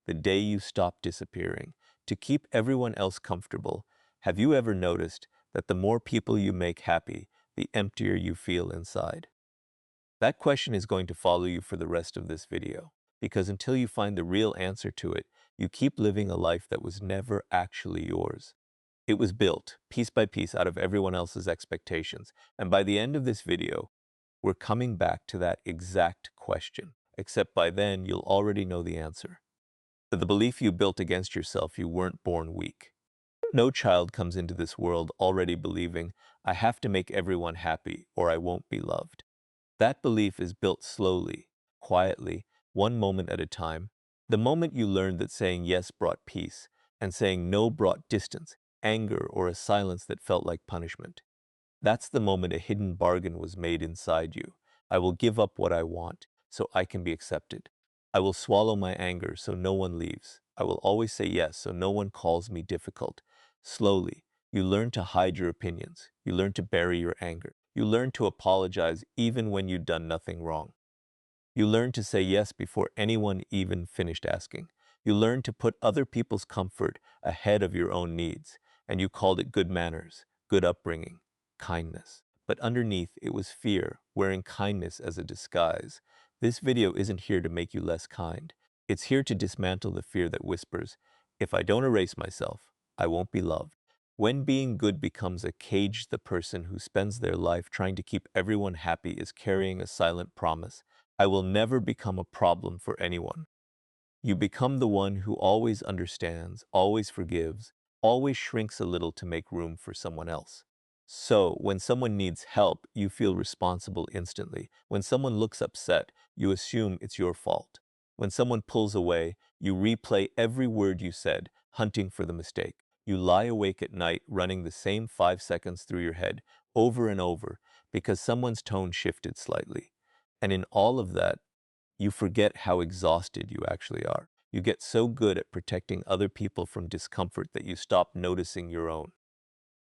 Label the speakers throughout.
Speaker 1: the day you stop disappearing. To keep everyone else comfortable, have you ever noticed that the more people you make happy, the emptier you feel inside? That question is going to follow you for the rest of this video, because until you find the real answer to it, you keep living a life that was never actually yours. It was built, piece by piece, out of everyone else's expectations, and by the end of this video, we're coming back to that exact question, except by then you'll already know the answer. The belief you built against yourself, you weren't born weak. No child comes into this world already believing, I have to make everyone happy or I won't be loved. That belief is built slowly, quietly, one moment at a time. The moment you learned that saying yes brought peace, and saying no brought distance, anger, or a silence that felt like punishment. That's the moment a hidden bargain was made inside you. I will give up what I want, so I can be accepted. I will swallow my anger so no one leaves. I will always say yes so no one calls me difficult. Slowly, you learn to hide your opinions. You learn to bury your anger. You learn to apologize even when you've done nothing wrong. You learn to say yes before anyone even finished asking. You learn to put other people's comfort ahead of your own needs, and you called it good manners, good upbringing, kindness. But underneath, it was fear, wearing kindness as a disguise. This video isn't here to make you less kind. It's here to dismantle the fear that whispers, if I don't erase myself, I won't be loved. When being good becomes a cage, the person who spends their life trying to keep everyone happy is carrying a silent promise. I will never become a problem for anyone. You become the one who always understands, always forgives, always shrinks a little to make room for someone else. So, when someone needs help, you feel responsible instantly. When someone looks upset, you assume it's your fault. When someone pulls away, you replay every word you said, hunting for the mistake. You lie awake at night, running the same 5 seconds through your head, over and over, because someone's tone shifted slightly. And in all of that, you forget how exhausted you actually are. You get so good at protecting other people from discomfort that you stop noticing your own.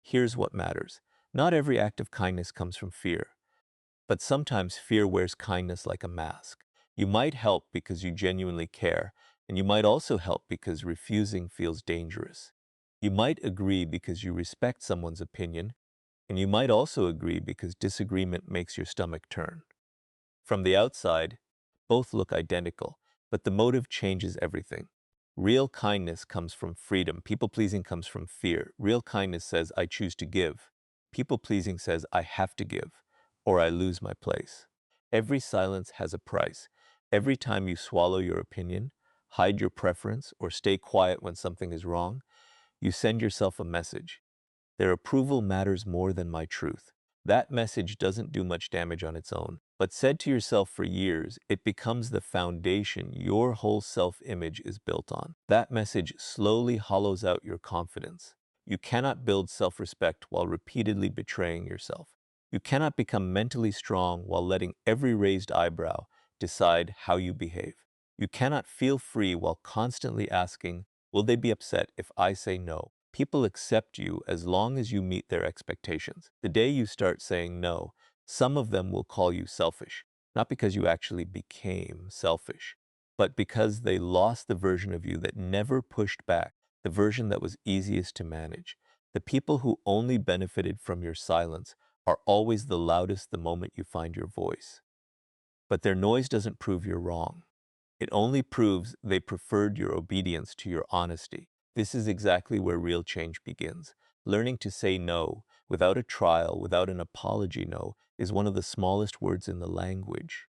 Speaker 1: Here's what matters. Not every act of kindness comes from fear, but sometimes fear wears kindness like a mask. You might help because you genuinely care, and you might also help because refusing feels dangerous. You might agree because you respect someone's opinion, and you might also agree because disagreement makes your stomach turn. From the outside, both look identical, but the motive changes everything. Real kindness comes from freedom. People-pleasing comes from fear. Real kindness says, I choose to give. People-pleasing says, I have to give, or I lose my place. Every silence has a price. Every time you swallow your opinion, hide your preference, or stay quiet when something is wrong, you send yourself a message. Their approval matters more than my truth. That message doesn't do much damage on its own, but said to yourself for years, it becomes the foundation your whole self-image is built on. That message slowly hollows out your confidence. You cannot build self-respect while repeatedly betraying yourself. You cannot become mentally strong while letting every raised eyebrow decide how you behave. You cannot feel free while constantly asking, will they be upset if I say no? People accept you as long as you meet their expectations. The day you start saying no, some of them will call you selfish, not because you actually became selfish, but because they lost the version of you that never pushed back, the version that was easiest to manage. The people who only benefited from your silence are always the loudest the moment you find your voice. But their noise doesn't prove you're wrong. It only proves they preferred your obedience to your honesty. This is exactly where real change begins. Learning to say no, without a trial, without an apology no, is one of the smallest words in the language.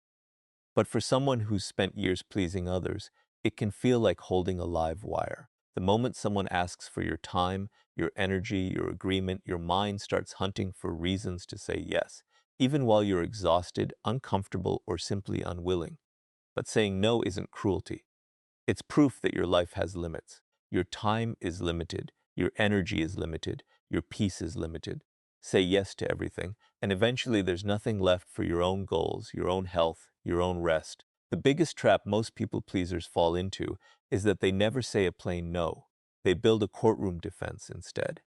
Speaker 1: But for someone who's spent years pleasing others, it can feel like holding a live wire. The moment someone asks for your time, your energy, your agreement, your mind starts hunting for reasons to say yes, even while you're exhausted, uncomfortable, or simply unwilling. But saying no isn't cruelty. It's proof that your life has limits. Your time is limited, your energy is limited, your peace is limited. Say yes to everything, and eventually there's nothing left for your own goals, your own health, your own rest. The biggest trap most people pleasers fall into is that they never say a plain no. They build a courtroom defense instead.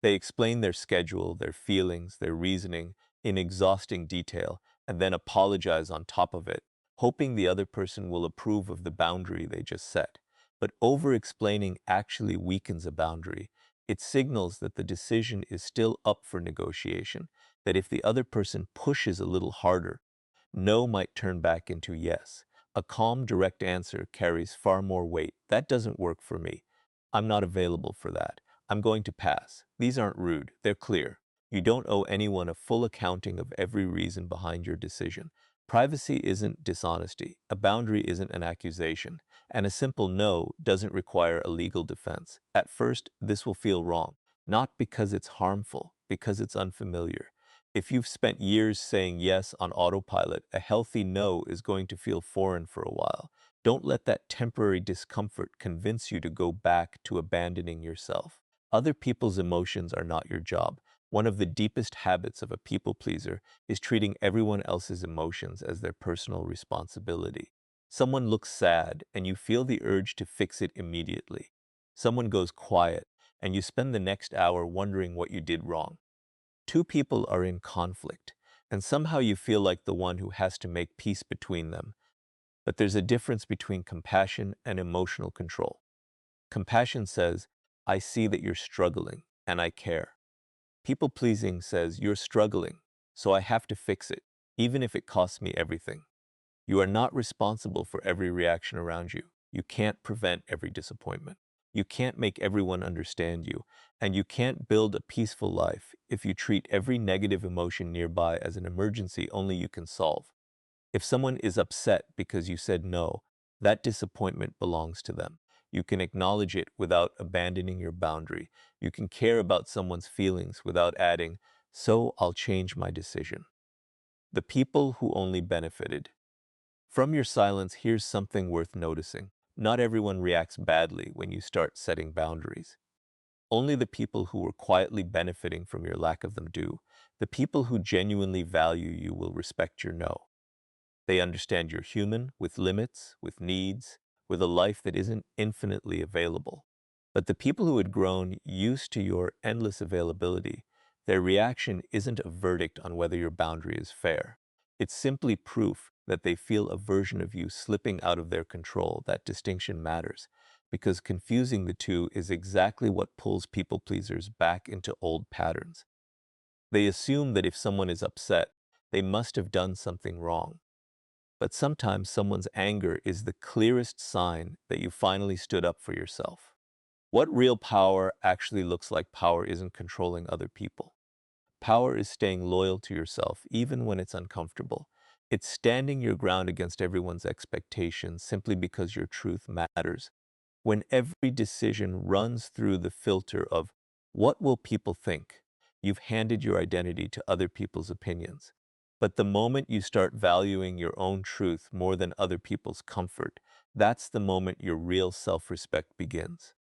Speaker 1: They explain their schedule, their feelings, their reasoning in exhausting detail, and then apologize on top of it, hoping the other person will approve of the boundary they just set. But over-explaining actually weakens a boundary. It signals that the decision is still up for negotiation, that if the other person pushes a little harder, no might turn back into yes. A calm, direct answer carries far more weight. That doesn't work for me. I'm not available for that. I'm going to pass. These aren't rude, they're clear. You don't owe anyone a full accounting of every reason behind your decision. Privacy isn't dishonesty, a boundary isn't an accusation, and a simple no doesn't require a legal defense. At first, this will feel wrong, not because it's harmful, because it's unfamiliar. If you've spent years saying yes on autopilot, a healthy no is going to feel foreign for a while. Don't let that temporary discomfort convince you to go back to abandoning yourself. Other people's emotions are not your job. One of the deepest habits of a people pleaser is treating everyone else's emotions as their personal responsibility. Someone looks sad and you feel the urge to fix it immediately. Someone goes quiet and you spend the next hour wondering what you did wrong. Two people are in conflict, and somehow you feel like the one who has to make peace between them. But there's a difference between compassion and emotional control. Compassion says, I see that you're struggling, and I care. People-pleasing says, you're struggling, so I have to fix it, even if it costs me everything. You are not responsible for every reaction around you. You can't prevent every disappointment. You can't make everyone understand you, and you can't build a peaceful life if you treat every negative emotion nearby as an emergency only you can solve. If someone is upset because you said no, that disappointment belongs to them. You can acknowledge it without abandoning your boundary. You can care about someone's feelings without adding, so I'll change my decision. The people who only benefited. From your silence, here's something worth noticing. Not everyone reacts badly when you start setting boundaries. Only the people who were quietly benefiting from your lack of them do. The people who genuinely value you will respect your no. They understand you're human, with limits, with needs, with a life that isn't infinitely available. But the people who had grown used to your endless availability, their reaction isn't a verdict on whether your boundary is fair. It's simply proof that they feel a version of you slipping out of their control. That distinction matters, because confusing the two is exactly what pulls people pleasers back into old patterns. They assume that if someone is upset, they must have done something wrong. But sometimes someone's anger is the clearest sign that you finally stood up for yourself. What real power actually looks like power isn't controlling other people. Power is staying loyal to yourself even when it's uncomfortable. It's standing your ground against everyone's expectations simply because your truth matters. When every decision runs through the filter of what will people think, you've handed your identity to other people's opinions. But the moment you start valuing your own truth more than other people's comfort, that's the moment your real self-respect begins.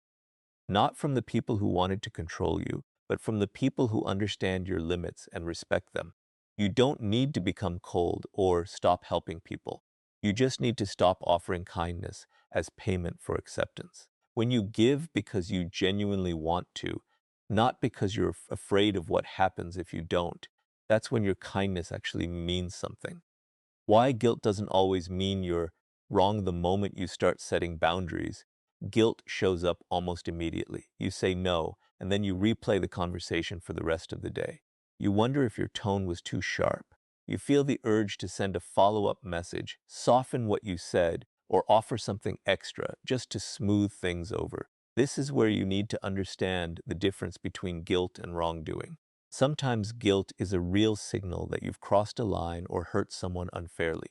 Speaker 1: Not from the people who wanted to control you, but from the people who understand your limits and respect them. You don't need to become cold or stop helping people. You just need to stop offering kindness as payment for acceptance. When you give because you genuinely want to, not because you're afraid of what happens if you don't, that's when your kindness actually means something. Why guilt doesn't always mean you're wrong the moment you start setting boundaries. Guilt shows up almost immediately. You say no, and then you replay the conversation for the rest of the day. You wonder if your tone was too sharp. You feel the urge to send a follow-up message, soften what you said, or offer something extra just to smooth things over. This is where you need to understand the difference between guilt and wrongdoing. Sometimes guilt is a real signal that you've crossed a line or hurt someone unfairly.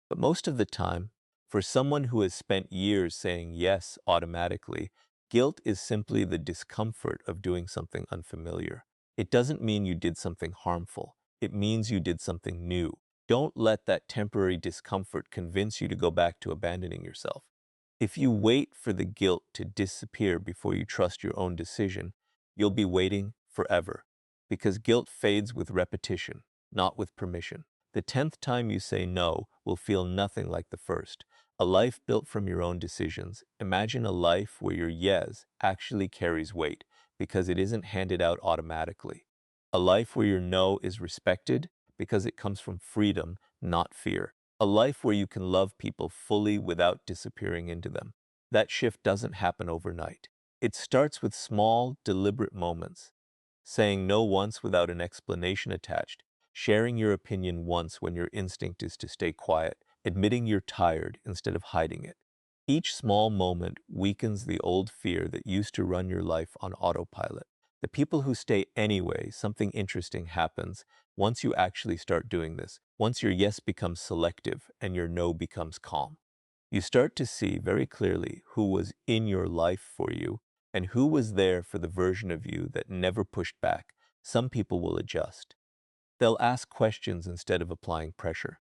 Speaker 1: But most of the time, for someone who has spent years saying yes automatically, guilt is simply the discomfort of doing something unfamiliar. It doesn't mean you did something harmful. It means you did something new. Don't let that temporary discomfort convince you to go back to abandoning yourself. If you wait for the guilt to disappear before you trust your own decision, you'll be waiting forever. Because guilt fades with repetition, not with permission. The 10th time you say no will feel nothing like the first. A life built from your own decisions. Imagine a life where your yes actually carries weight because it isn't handed out automatically. A life where your no is respected because it comes from freedom, not fear. A life where you can love people fully without disappearing into them. That shift doesn't happen overnight. It starts with small, deliberate moments. Saying no once without an explanation attached, sharing your opinion once when your instinct is to stay quiet, admitting you're tired instead of hiding it. Each small moment weakens the old fear that used to run your life on autopilot. The people who stay anyway, something interesting happens once you actually start doing this, once your yes becomes selective and your no becomes calm. You start to see very clearly who was in your life for you and who was there for the version of you that never pushed back. Some people will adjust. They'll ask questions instead of applying pressure.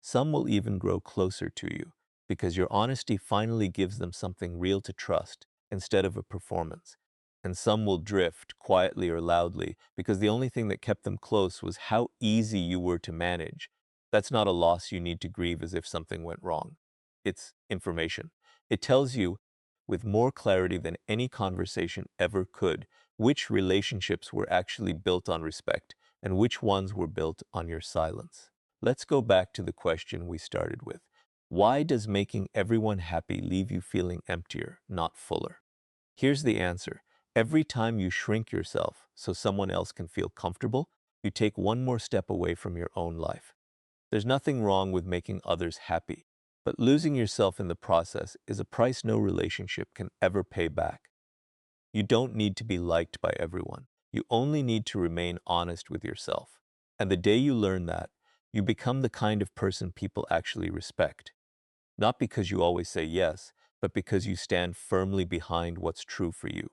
Speaker 1: Some will even grow closer to you because your honesty finally gives them something real to trust instead of a performance. And some will drift quietly or loudly because the only thing that kept them close was how easy you were to manage. That's not a loss you need to grieve as if something went wrong. It's information. It tells you, with more clarity than any conversation ever could, which relationships were actually built on respect and which ones were built on your silence. Let's go back to the question we started with. Why does making everyone happy leave you feeling emptier, not fuller? Here's the answer. Every time you shrink yourself so someone else can feel comfortable, you take one more step away from your own life. There's nothing wrong with making others happy, but losing yourself in the process is a price no relationship can ever pay back. You don't need to be liked by everyone. You only need to remain honest with yourself. And the day you learn that, you become the kind of person people actually respect. Not because you always say yes, but because you stand firmly behind what's true for you.